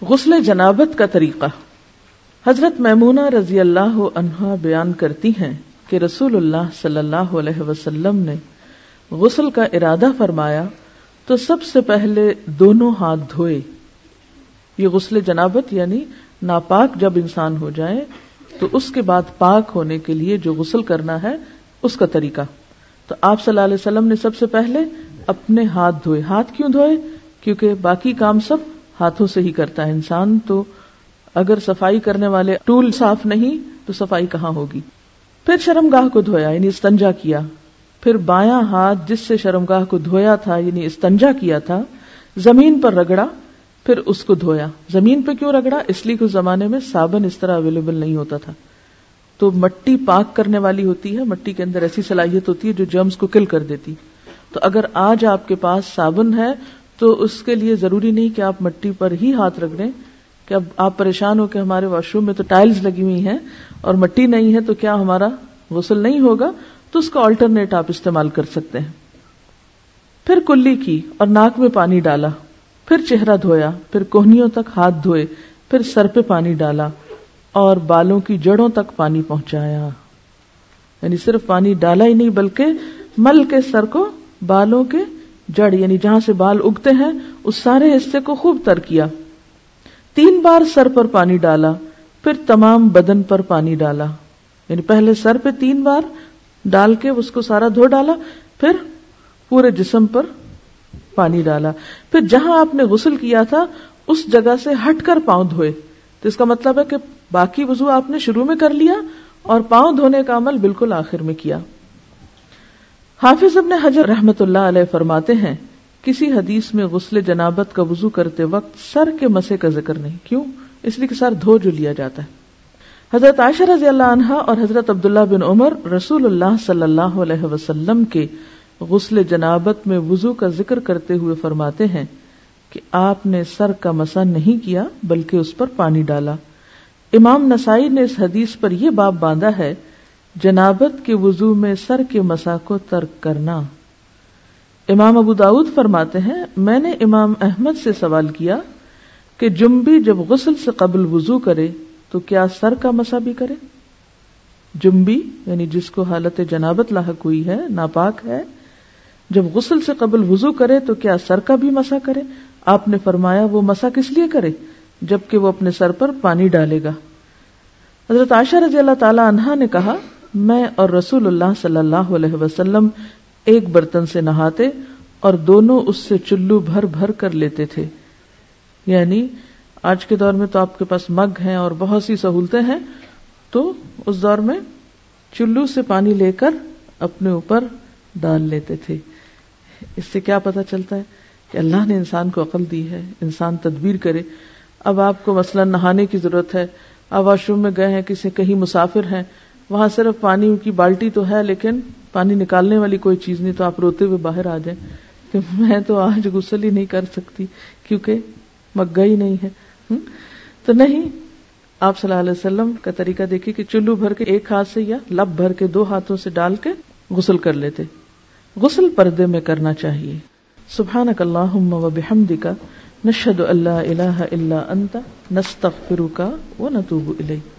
غسل جنابت کا طریقہ۔ حضرت میمونہ رضی اللہ عنہا بیان کرتی ہیں کہ رسول اللہ صلی اللہ علیہ وسلم نے غسل کا ارادہ فرمایا تو سب سے پہلے دونوں ہاتھ دھوئے۔ یہ غسل جنابت یعنی ناپاک جب انسان ہو جائے تو اس کے بعد پاک ہونے کے لیے جو غسل کرنا ہے اس کا طریقہ۔ تو آپ صلی اللہ علیہ وسلم نے سب سے پہلے اپنے ہاتھ دھوئے۔ ہاتھ کیوں دھوئے؟ کیونکہ باقی کام سب ہاتھوں سے ہی کرتا ہے انسان، تو اگر صفائی کرنے والے ٹول صاف نہیں تو صفائی کہاں ہوگی۔ پھر شرمگاہ کو دھویا یعنی استنجا کیا، پھر بایاں ہاتھ جس سے شرمگاہ کو دھویا تھا یعنی استنجا کیا تھا زمین پر رگڑا، پھر اس کو دھویا۔ زمین پہ کیوں رگڑا؟ اس لیے کہ اس زمانے میں صابن اس طرح اویلیبل نہیں ہوتا تھا، تو مٹی پاک کرنے والی ہوتی ہے، مٹی کے اندر ایسی صلاحیت ہوتی ہے جو جرمز کو کل کر دیتی۔ تو اگر آج آپ کے پاس صابن ہے تو اس کے لیے ضروری نہیں کہ آپ مٹی پر ہی ہاتھ رگڑیں کہ اب آپ پریشان ہو کہ ہمارے واش روم میں تو ٹائلز لگی ہوئی ہیں اور مٹی نہیں ہے تو کیا ہمارا غسل نہیں ہوگا، تو اس کا آلٹرنیٹ آپ استعمال کر سکتے ہیں۔ پھر کلی کی اور ناک میں پانی ڈالا، پھر چہرہ دھویا، پھر کوہنیوں تک ہاتھ دھوئے، پھر سر پہ پانی ڈالا اور بالوں کی جڑوں تک پانی پہنچایا۔ یعنی صرف پانی ڈالا ہی نہیں بلکہ مل کے سر کو بالوں کے جڑ یعنی جہاں سے بال اگتے ہیں اس سارے حصے کو خوب تر کیا۔ 3 بار سر پر پانی ڈالا، پھر تمام بدن پر پانی ڈالا، یعنی پہلے سر پہ 3 بار ڈال کے اس کو سارا دھو ڈالا، پھر پورے جسم پر پانی ڈالا، پھر جہاں آپ نے غسل کیا تھا اس جگہ سے ہٹ کر پاؤں دھوئے۔ تو اس کا مطلب ہے کہ باقی وضو آپ نے شروع میں کر لیا اور پاؤں دھونے کا عمل بالکل آخر میں کیا۔ حافظ ابن حجر رحمۃ اللہ علیہ فرماتے ہیں کسی حدیث میں غسل جنابت کا وضو کرتے وقت سر کے مسے کا ذکر نہیں۔ کیوں؟ اس لیے کہ سر دھو جو لیا جاتا ہے۔ حضرت عائشہ رضی اللہ عنہا اور حضرت عبداللہ بن عمر رسول اللہ صلی اللہ علیہ وسلم کے غسل جنابت میں وضو کا ذکر کرتے ہوئے فرماتے ہیں کہ آپ نے سر کا مسح نہیں کیا بلکہ اس پر پانی ڈالا۔ امام نسائی نے اس حدیث پر یہ باب باندھا ہے جنابت کے وضو میں سر کے مسح کو ترک کرنا۔ امام ابو داؤد فرماتے ہیں میں نے امام احمد سے سوال کیا کہ جنبی جب غسل سے قبل وضو کرے تو کیا سر کا مسح بھی کرے؟ جنبی یعنی جس کو حالت جنابت لاحق ہوئی ہے، ناپاک ہے، جب غسل سے قبل وضو کرے تو کیا سر کا بھی مسح کرے؟ آپ نے فرمایا وہ مسح کس لیے کرے جبکہ وہ اپنے سر پر پانی ڈالے گا۔ حضرت عائشہ رضی اللہ تعالی عنہا نے کہا میں اور رسول اللہ صلی اللہ علیہ وسلم ایک برتن سے نہاتے اور دونوں اس سے چلو بھر بھر کر لیتے تھے۔ یعنی آج کے دور میں تو آپ کے پاس مگ ہیں اور بہت سی سہولتیں ہیں، تو اس دور میں چلو سے پانی لے کر اپنے اوپر ڈال لیتے تھے۔ اس سے کیا پتہ چلتا ہے کہ اللہ نے انسان کو عقل دی ہے، انسان تدبیر کرے۔ اب آپ کو مثلا نہانے کی ضرورت ہے، اب واش روم میں گئے ہیں، کہیں مسافر ہیں، وہاں صرف پانی کی بالٹی تو ہے لیکن پانی نکالنے والی کوئی چیز نہیں، تو آپ روتے ہوئے باہر آ جائیں کہ میں تو آج غسل ہی نہیں کر سکتی کیونکہ مگا ہی نہیں ہے۔ تو نہیں، آپ صلی اللہ علیہ وسلم کا طریقہ دیکھیے کہ چلو بھر کے ایک ہاتھ سے یا لب بھر کے 2 ہاتھوں سے ڈال کے غسل کر لیتے۔ غسل پردے میں کرنا چاہیے۔ سبحانک اللہم و بحمدک نشہد ان لا الہ الا انت نستغفرک و نتوب الیک۔